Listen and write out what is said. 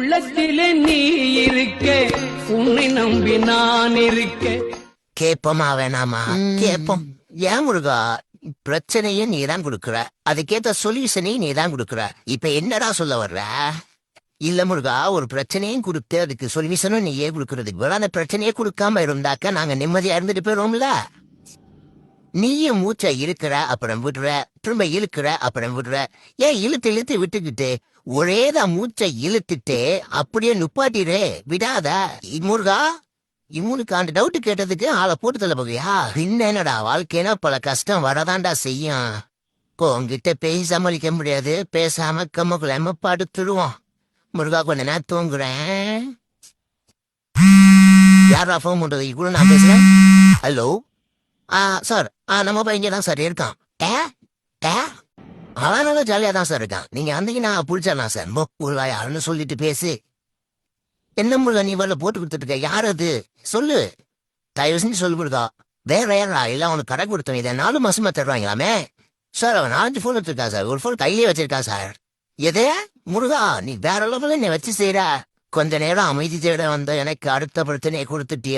உள்ளத்திலே நீ இருக்க, உன்னை நம்பி நான் இருக்க. கேப்பமா வேணாமா? கேப்போம். ஏன் முருகா, பிரச்சனையே நீதான் கொடுக்குற, அதுக்கேத்த சொல்யூஷனையும் நீதான் கொடுக்குற. இப்ப என்னடா சொல்ல வர்ற? இல்ல முருகா, ஒரு பிரச்சனையும் கொடுத்து அதுக்கு சொல்யூஷனும் நீயே கொடுக்கறதுக்கு அந்த பிரச்சனையே கொடுக்காம இருந்தாக்க நாங்க நிம்மதியா இருந்துட்டு போயிடுவோம்ல. நீயும் மூச்சை இழுக்கிற அப்புறம் விடுற, திரும்ப இழுக்கிற அப்புறம் விடுற. ஏன் இழுத்து இழுத்து விட்டுக்கிட்டு ஒரேதான் மூச்சை இழுத்துட்டு அப்படியே நுப்பாட்டிரு, விடாத. முருகா, இவனுக்கு அந்த டவுட் கேட்டதுக்கு ஆளை போட்டு தள்ள போவியா? என்னடா வாழ்க்கைனா பல கஷ்டம் வரதாண்டா செய்யும். உங்ககிட்ட பேசி சமாளிக்க முடியாது, பேசாம கம்மக்குள்ள படுத்துடுவோம். முருகா, கொஞ்ச நேரம் தூங்குறேன். யாரா போன் பண்றது? கூட நான் பேசுறேன். ஹலோ சார், நம்ம பையன் தான் சார் இருக்கான். அவனால ஜாலியா தான் சார் இருக்கான். நீங்க வந்தீங்கன்னா புடிச்சானா சார்? யாருன்னு சொல்லிட்டு பேசு. என்ன முருகா நீ வரல போட்டு கொடுத்துட்டு இருக்க? யார் அது சொல்லு, தயவு செஞ்சு சொல்லு முருகா. வேற யாரா? இல்ல அவனுக்கு கடை கொடுத்தோம், இதை 4 மாசமா தருவாங்களாமே சார். அவன் 4 போன் எடுத்துருக்கா சார், ஒரு போன் கையிலே வச்சிருக்கா சார். எதே முருகா, நீ வேற லெவலில் என்னை வச்சு செய்யற. கொஞ்ச நேரம் அமைதி தேட வந்த எனக்கு அடுத்த பிரச்சனையை கொடுத்துட்டிய.